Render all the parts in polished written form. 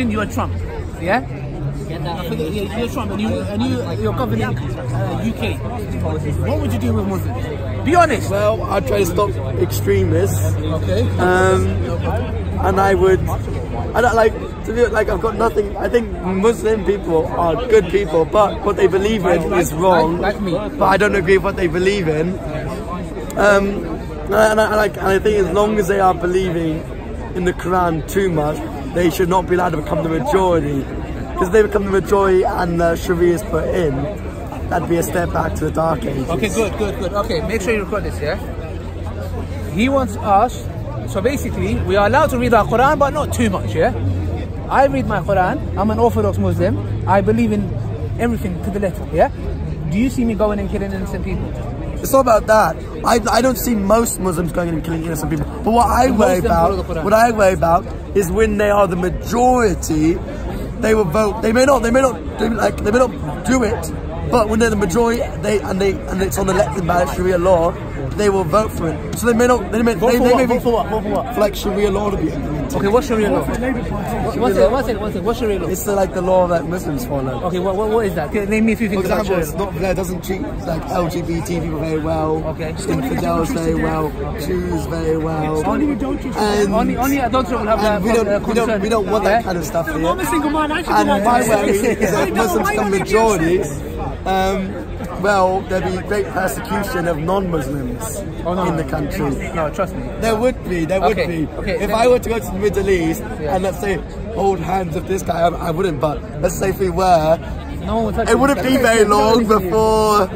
imagine you are Trump, yeah? You're Trump and you're governing UK. What would you do with Muslims? Be honest. Well, I'd try to stop extremists. Okay. And I don't like to be like I've got nothing. I think Muslim people are good people, but what they believe in is wrong. Like me. But I don't agree with what they believe in. And I think as long as they are believing in the Quran too much, they should not be allowed to become the majority. Because if they become the majority and the Sharia is put in, that'd be a step back to the Dark Ages. Okay, good. Okay, make sure you record this, yeah? He wants us, so basically, we are allowed to read our Quran, but not too much, yeah? I read my Quran, I'm an Orthodox Muslim, I believe in everything to the letter, yeah? Do you see me going and killing innocent people? It's not about that. I don't see most Muslims going and killing innocent people. But what I worry about is when they are the majority, they will vote. They may not do it, but when they're the majority, and it's on the elected ballot Sharia law, they will vote for it. So they may not. They may vote for what? For like Sharia law to be implemented. Okay, what's Sharia law? One second. What's Sharia law? It's like the law that Muslims follow. Okay, what is that? Name me a few things. For example, it's not, it doesn't treat like LGBT people very well. Okay. Infidels very well. Jews very well. Only adults will have that. We don't want that kind of stuff here. I'm a single man. And my worry is that if Muslims become majority, well, there'd be great persecution of non-Muslims in the country. No, trust me. There would be. Okay, if I were to go to the Middle East and let's say hold hands with this guy, I wouldn't. But let's say if we were, it wouldn't be very long before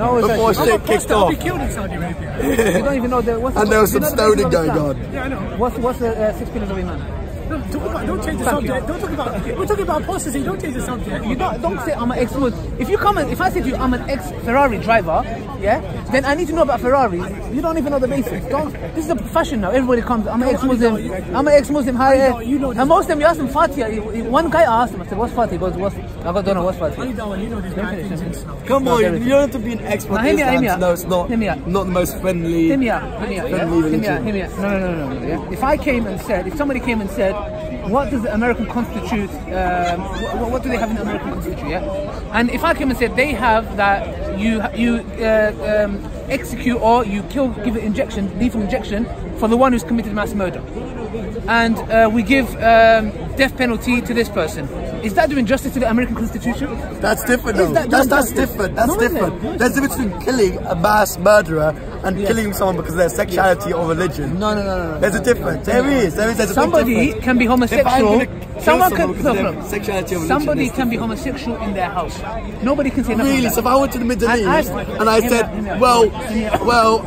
shit kicked off. You killed in Saudi Arabia. You don't even know and there was some stoning going on. Yeah, I know. What's the 6 pillars of Iman? Don't change the subject. Don't talk about. We're talking about apostasy. Don't change the subject. You don't say I'm an ex-Muslim. If I say to you I'm an ex-Ferrari driver, yeah, then I need to know about Ferrari. You don't even know the basics. This is a fashion now. Everybody comes. I'm an ex-Muslim. I'm an ex-Muslim. Hi. And most of them, you ask them Fatiha. One guy asked him, I said, "What's Fatiha?" He goes, "What's?" I go, "Don't know what's Fatiha." You know this guy. Come on, you don't have to be an expert. No, it's not. Not the most friendly. Hear me out. No. Yeah? If somebody came and said, what does the American Constitution, what do they have in the American Constitution, yeah? And if I came and said they have that you execute or you kill, give an injection, lethal injection for the one who's committed mass murder. And we give death penalty to this person. Is that doing justice to the American Constitution? That's different though. That's different. That's different. There's a difference between killing a mass murderer and killing someone because of their sexuality or religion. No. There's a difference. There is a somebody can be homosexual. Sexuality or religion. Somebody can be homosexual in their house. Nobody can say nothing. Really? So if I went to the Middle East and I said, well,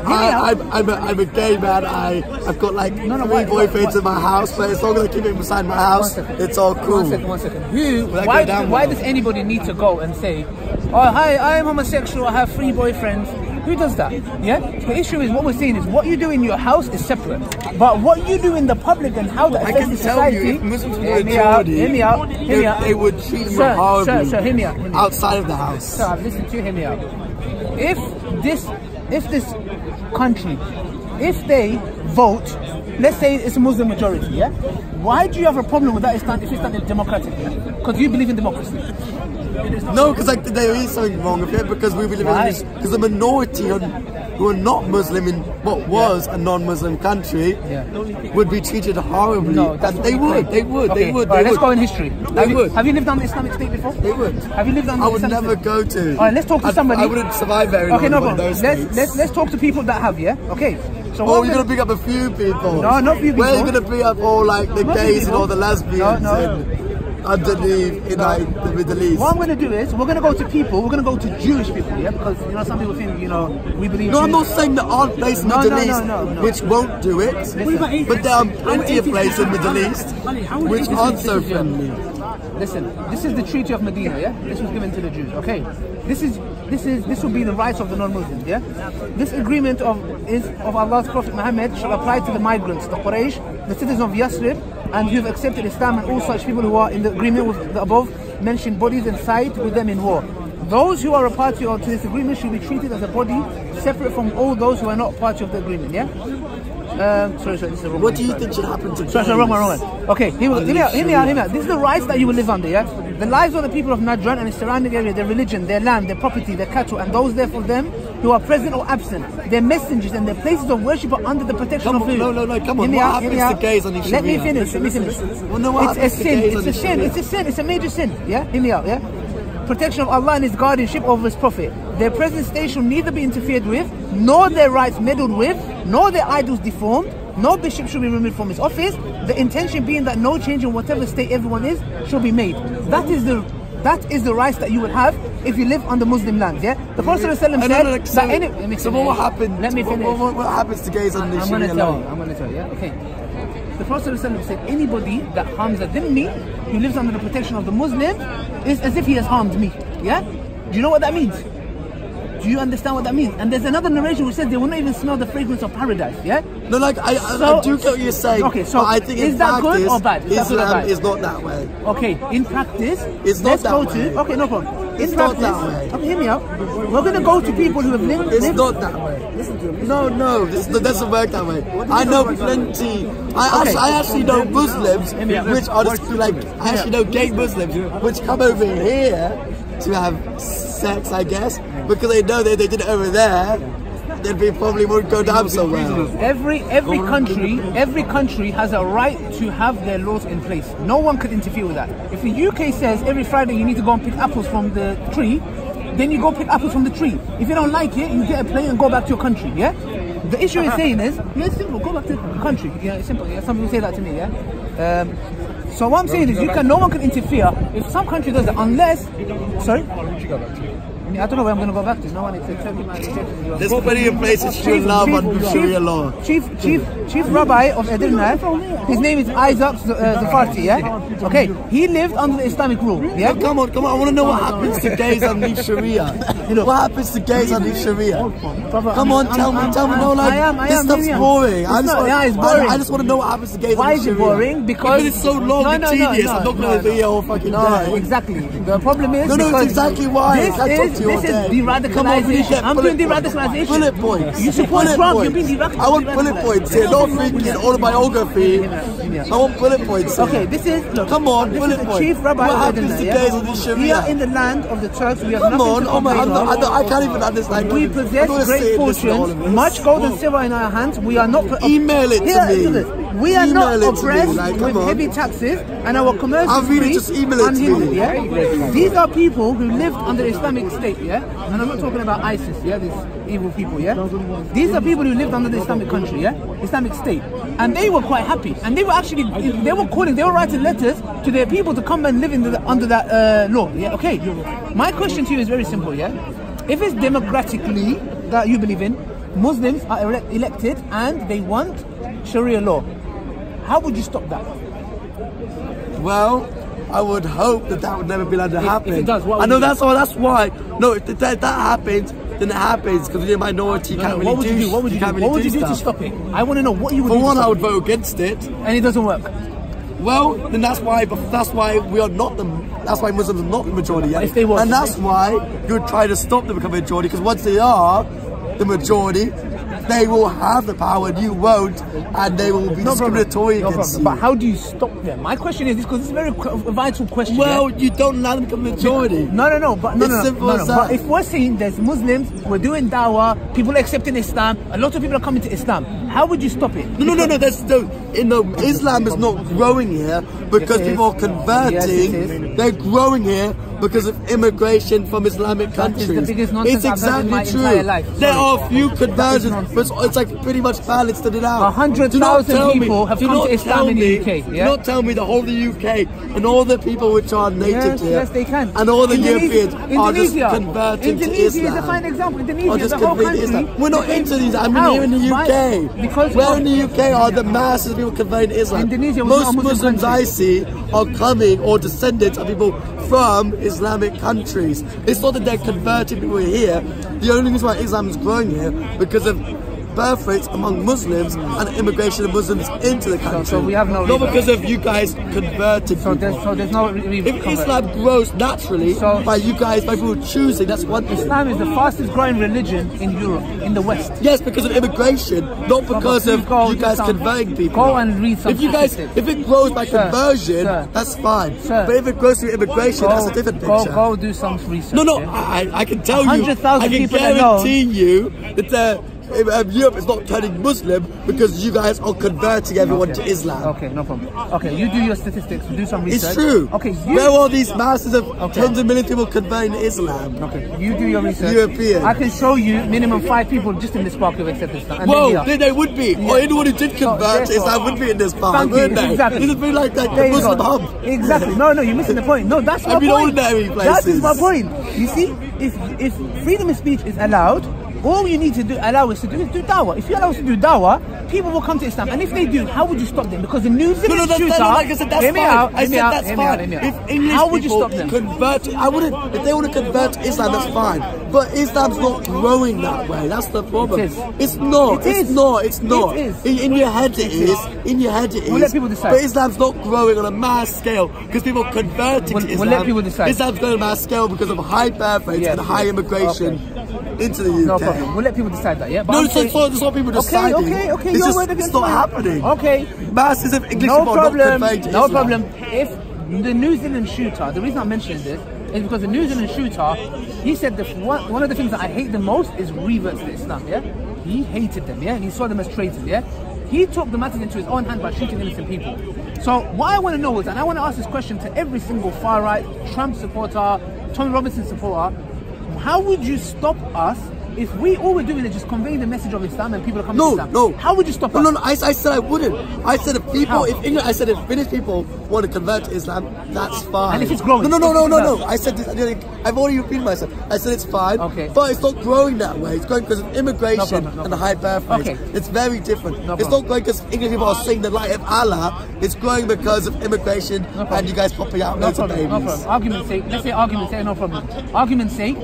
I'm a gay man. I've got like 3 boyfriends in my house, but as long as I keep it inside my house, it's all cool. One second. Why does anybody need to go and say, oh hi, I am homosexual, I have 3 boyfriends? Who does that? Yeah? The issue is what we're saying is what you do in your house is separate. But what you do in the public and how that affects the society. You, if Muslims were majority, hear me out. They would treat you horribly hear me out. Outside of the house. Sir, I've listened to you, hear me out. If this country, if they vote, let's say it's a Muslim majority, yeah? Why do you have a problem with that if it's not democratic? Because you believe in democracy. No, because like there is something wrong with it because we believe in this. Because the minority who are not Muslim in what was a non-Muslim country would be treated horribly. No, they would. Let's go in history. Have you lived on the Islamic State before? They would. Have you lived on the Islamic State? I would never go to. All right, let's talk to somebody. I wouldn't survive very long. Okay, no problem. Let's talk to people that have, yeah? Okay. So you're going to pick up a few people. No, not few people. Where are you going to pick up all like the gays and all the lesbians underneath in like the Middle East? What I'm going to do is, we're going to go to people, we're going to go to Jewish people, yeah? Because, some people think, we believe... No, I'm not saying there aren't places in the Middle East which won't do it. But there are plenty of places in the Middle East which aren't so friendly. Listen, this is the Treaty of Medina, yeah? This was given to the Jews, okay? This will be the rights of the non-Muslims, yeah? This agreement of Allah's Prophet Muhammad shall apply to the migrants, the Quraysh, the citizens of Yathrib, and who have accepted Islam and all such people who are in the agreement with the above mentioned bodies and side with them in war. those who are a party to this agreement should be treated as a body separate from all those who are not party of the agreement, yeah? Sorry, this is the wrong What do you think should happen to Sorry, wrong one. Okay, hear me out. This is the rights that you will live under, yeah? The lives of the people of Najran and its surrounding area, their religion, their land, their property, their cattle, and those therefore them who are present or absent, their messengers and their places of worship are under the protection of who? No, come on. What happens to gays on Sharia? Let me finish. Well, no, what it's a sin. It's a sin. It's a sin. It's a major sin. Yeah? Hear me out, yeah? Protection of Allah and His guardianship over His Prophet. Their present state shall neither be interfered with, nor their rights meddled with, nor their idols deformed. No bishop should be removed from his office. The intention being that no change in whatever state everyone is shall be made. That is the rights that you would have if you live under Muslim lands. Yeah. The Prophet said that so what happened? Let me finish. What happens to gays on the Sharia law? I'm going to tell you. Yeah. Okay. The Prophet said anybody that harms a dhimmi who lives under the protection of the Muslim is as if he has harmed me. Yeah. Do you know what that means? Do you understand what that means? And there's another narration which says they will not even smell the fragrance of paradise, yeah? No, like, I do get what you're saying. Okay, so I think is that good or bad? Islam is not that way. Okay, in practice, it's not that way. Okay, no problem. It's not that way. Okay, hear me out. We're going to go to people who have lived. It's not that way. No, this doesn't work that way. I know plenty. I actually know Muslims, which are just like, I actually know gay Muslims, which come over here to have sex, I guess, because they know that they did it over there, then we probably won't go down so well. Every country has a right to have their laws in place. No one can interfere with that. If the UK says every Friday you need to go and pick apples from the tree, then you go pick apples from the tree. If you don't like it, you get a plane and go back to your country, yeah? The issue is saying is, yeah, it's simple, go back to the country. Yeah, it's simple. Yeah, some people say that to me, yeah? So what I'm saying is, no one can interfere if some country does it, unless. Sorry. I don't know where I'm going to go back to. No one is accepting my rejection. There's plenty of places to love under Sharia law. Chief Rabbi of Edirne, his name is Isaac Zafarti, yeah? Okay, he lived under the Islamic rule, yeah? No, come on, I want to know what happens to gays under Sharia. What happens to gays under Sharia? Come on, tell me, no, like, this stuff's boring. I just want to know what happens to gays under Sharia. Why is it boring? Because it's so long and tedious, I'm not going to be here all fucking day. No, exactly. The problem is, no, it's exactly why. This is de-radicalization. I'm doing de-radicalization. Bullet points. You support Trump, you're being de-radicalized. I want bullet points here, not freaking autobiography. I want bullet points here. Okay, this is, look, come on, bullet points. Chief Rabbi what happens to gays in the Sharia? We are in the land of the Turks, we have come nothing to complain on, I can't even understand. We possess great fortunes, much gold and silver in our hands. We are not... Email it to me. We are not oppressed with heavy taxes, and our commerce is free, just email it to me. Yeah? These are people who lived under Islamic State, yeah? And I'm not talking about ISIS, yeah? These evil people, yeah? These are people who lived under the Islamic country, yeah? Islamic State. And they were quite happy. And they were actually, they were writing letters to their people to come and live under that law, yeah? Okay. My question to you is very simple, yeah? If it's democratically that you believe in, Muslims are elected and they want Sharia law, how would you stop that? Well, I would hope that would never be allowed to happen. If it does, what I know that's why. No, if that happens, then it happens because you're a minority. You can't really do. What would you do to stop it? I want to know what you would do. For one, I would vote against it, and it doesn't work. Well, then that's why we are not the. That's why Muslims are not the majority yet. If they were, and that's why you would try to stop them becoming a majority. Because once they are the majority, they will have the power and you won't, and they will be discriminatory against you. But how do you stop them? My question is this, because it's a very vital question. Well, you don't allow them to become a majority. No. But if we're seeing there's Muslims, we're doing Dawah, people are accepting Islam, a lot of people are coming to Islam. How would you stop it? No. Islam is not growing here because people are converting. Yes, they're growing here because of immigration from Islamic countries. That is the biggest nonsense I've heard in my entire life. There are a few conversions, but it's like pretty much balanced it out. 100,000 people have come to Islam in the UK. Yeah? Do not tell me the whole of the UK and all the people which are native here. Yes, they can. And all the Europeans are just converting to Islam. Indonesia is a fine example. Indonesia is a whole country. We're not into these. I mean, here in the UK. Where in the UK are the masses of people converting to Islam? Most Muslims I see are coming or descendants of people from Islamic countries. It's not that they're converting people here. The only reason why Islam is growing here because of birth rates among Muslims and immigration of Muslims into the country. So we have no not because of you guys converted people. There's no if Islam grows naturally by you guys, by people choosing, that's one thing. Islam is the fastest growing religion in Europe, in the West. Yes, because of immigration, not because of you guys converting people. Go and read some if it grows by conversion, that's fine. But if it grows through immigration, that's a different picture. Go do some research. No, I can tell you, 100,000 people I can guarantee you that Europe is not turning Muslim because you guys are converting everyone to Islam. Okay, no problem. Okay, you do your statistics, do some research. It's true. Okay, where are these masses of tens of millions of people converting to Islam? Okay, you do your research. European. I can show you minimum 5 people just in this park who accept Islam. Whoa, they would be. Or anyone who did convert to Islam would be in this park, wouldn't they? Exactly. It would be like that Muslim hub. Exactly. No, you're missing the point. No, that's my point. Ordinary places. That is my point. You see, if freedom of speech is allowed, all you need to allow us to do is do Dawah. If you allow us to do Dawah, people will come to Islam. And if they do, how would you stop them? Because the New Zealand shooter... Like I said, that's fine. I said that's fine. If English how would you stop them? Convert, I wouldn't. If they want to convert to Islam, that's fine. But Islam's not growing that way. That's the problem. It is. It's not. It's not. It's not. It is. In your head it is. In your head it is. We'll let people decide. But Islam's not growing on a mass scale because people are converting to Islam. We'll let people decide. Islam's growing on a mass scale because of high birth rates and high immigration into the UK. No problem. We'll let people decide that, yeah? But no, it's not people deciding. Okay, it's not happening. Okay. Masses of English people are not converting to Islam. No problem. If the New Zealand shooter, the reason I'm mentioning this is because the New Zealand shooter, he said one of the things that I hate the most is reverts to Islam, yeah? He hated them, yeah? And he saw them as traitors, yeah? He took the matters into his own hand by shooting innocent people. So what I want to know is, and I want to ask this question to every single far-right, Trump supporter, Tommy Robinson supporter, how would you stop us if all we're doing is just conveying the message of Islam and people are coming to Islam? No. How would you stop us? No, I said I wouldn't. I said if people, I said if British people want to convert to Islam, that's fine. And if it's growing? No. I said this, I've already repeated myself. I said it's fine, but it's not growing that way. It's growing because of immigration and the high birth rates. It's very different. It's not growing because English people are saying the light of Allah. It's growing because of immigration and you guys popping out loads of babies. No problem. Argument's sake, let's say argument's sake, no problem. Argument's sake,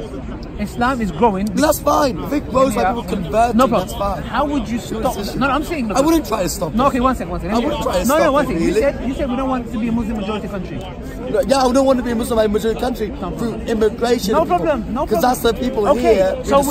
Islam is growing. That's fine. If it grows like people convert, that's fine. How would you stop? No, I'm saying. I wouldn't try to stop. No, okay, one second. I wouldn't try to stop. No, one second. You said we don't want to be a Muslim majority country. Yeah, I don't want to be a Muslim majority country through immigration. No problem. Because that's the people here. So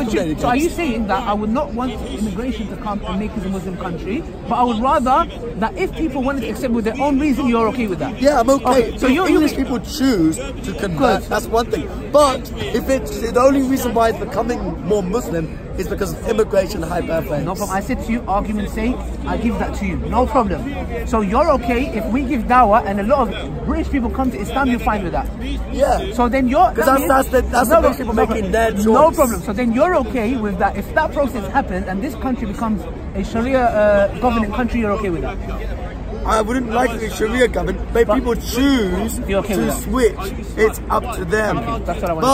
are you saying that I would not want immigration to come and make us a Muslim country, but I would rather that if people wanted to accept with their own reason, you're okay with that? Yeah, I'm okay. So English people choose to convert. That's one thing. But if it's the only reason why it's becoming more Muslim is because of immigration and high birth rates. No problem. I said to you, argument's sake, I give that to you. No problem. So you're okay if we give Dawah and a lot of British people come to Islam, you're fine with that? Yeah. So then you're... Because that's the British people making their choice. No problem. So then you're okay with that. If that process happens and this country becomes a Sharia governing country, you're okay with that? I wouldn't like it if Sharia government, but people choose to switch. It's up to them. That's what I want.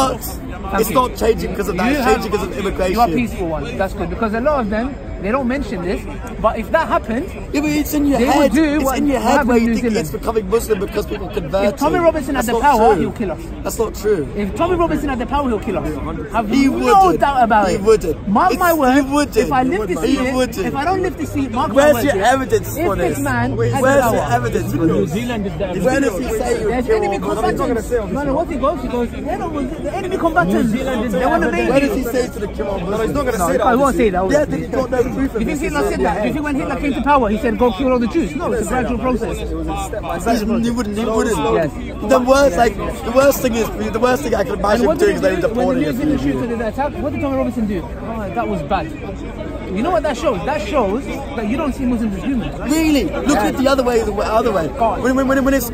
But it's not changing because of that. It's changing because of immigration. You are peaceful ones. That's good because a lot of them, they don't mention this. But if that happens, yeah, but it's in your head. It's in your head where you think it's becoming Muslim because people convert. If Tommy Robinson had the power, he'll kill us. That's not true. If Tommy Robinson had the power, he'll kill us. Have no doubt about it. He wouldn't. Mark my word. He wouldn't. If I live to see it, if I don't live to see it, mark my word. Where's your evidence for this? If this man has the Where's power. your evidence for this? Where does he say you there's enemy combatants? No, what he goes, the enemy combatants. They want to make. Where does he say to the kill? No, he's not going to say that. I won't say that. Yeah, he's got no proof of this. You think Hitler said that? You think when Hitler came to power, he said go kill all the Jews? No, it's a gradual process. He wouldn't. Yes. The worst thing I can imagine him doing is they deporting him. When the New Zealand shooter did the attack, what did Tommy Robinson do? Oh, that was bad. You know what that shows? That shows that you don't see Muslims as humans. Right? Really? Look at the other way. When it's,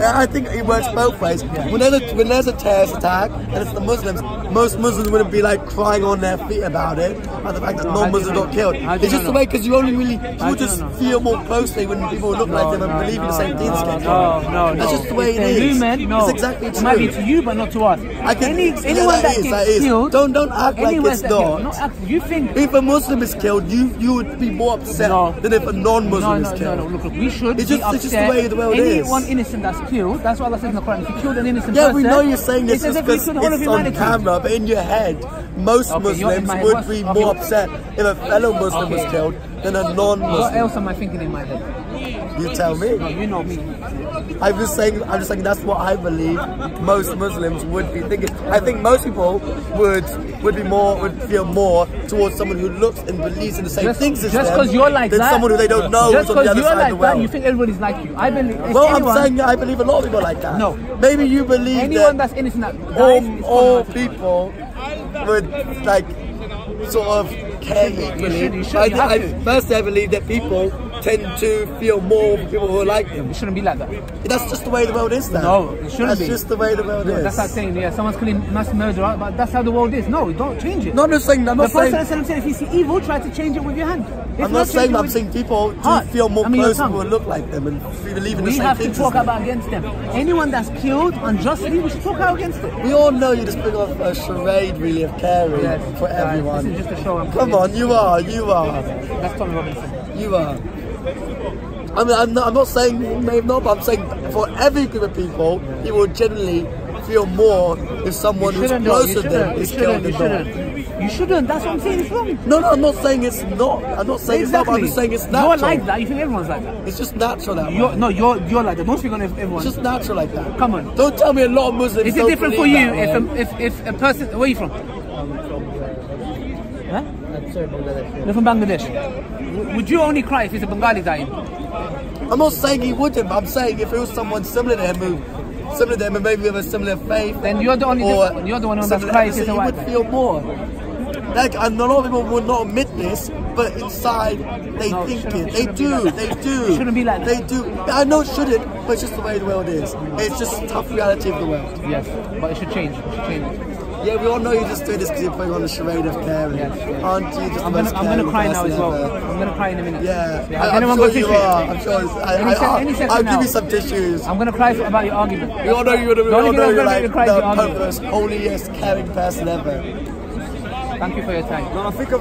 I think it works both ways. When there's a terrorist attack and it's the Muslims, most Muslims wouldn't be like crying on their feet about it, and the fact that non-Muslims got killed. It's just the way because people just feel more closely when people look like them and believe in the same things. No. That's just the way it is. It's exactly true. It might be to you, but not to us. Anyone that gets killed, don't act like it's not. You think if a Muslim is is killed, you would be more upset than if a non-Muslim is killed. No, look, we should it's just the way the world is. Anyone innocent that's killed, that's what Allah says in the Quran. If you killed an innocent person, we know you're saying this just because it's on camera, but in your head, most Muslims would be more upset if a fellow Muslim was killed than a non-Muslim. What else am I thinking in my head? You tell me. No, you know me. I'm just saying that's what I believe most Muslims would be thinking. I think most people would feel more towards someone who looks and believes in the same things as them. Just because you're like than that, someone who they don't know just who's on the other side of the world. You think everybody's like you. I believe. Well, I'm saying I believe a lot of people are like that. No. Maybe you believe anyone that that's innocent all people would like sort of care. Firstly, I believe that people tend to feel more for people who are like them. It shouldn't be like that. That's just the way the world is now. No, it shouldn't be. That's just the way the world is. That's like saying, someone's killing mass murderer, but that's how the world is. No, don't change it. No, I'm not saying. The Prophet said, if you see evil, try to change it with your hand. I'm not saying. I'm saying people do feel more close to people who look like them and believe in the same things. We have to talk about against them. Anyone that's killed unjustly, we should talk out against it. We all know you just bring off a charade, really, of caring for everyone. This is just a show. Come on, you are. That's Tommy Robinson. You are. I mean, I'm not saying maybe not, but I'm saying for every group of people, you will generally feel more if someone who's closer to them is killed than not. You shouldn't. That's what I'm saying. It's wrong. No, I'm not saying it's not. I'm not saying it's not. But I'm just saying it's natural. You're like that. You think everyone's like that. It's just natural that way. You're like that. Most people know everyone. It's just natural like that. Come on. Don't tell me a lot of Muslims. Is it different for you if a person? Where are you from? Huh? You're from Bangladesh. Would you only cry if it's a Bengali dying? I'm not saying he wouldn't, but I'm saying if it was someone similar to him and maybe with a similar faith, then you're the one that's crying. You would feel more. Like, and a lot of people would not admit this, but inside they think it. They do. It shouldn't be like that. They do. I know it shouldn't, but it's just the way the world is. It's just a tough reality of the world. Yes, but it should change. Yeah, we all know you're just doing this because you're putting on a charade of caring. Aren't you just I'm gonna cry now as well. I'm gonna cry in a minute. Yeah. I'm sure you are. I'm sure. I'll give you some tissues. I'm gonna cry about your argument. We all know you're like the most holiest, caring person ever. Thank you for your time. No, I think of it.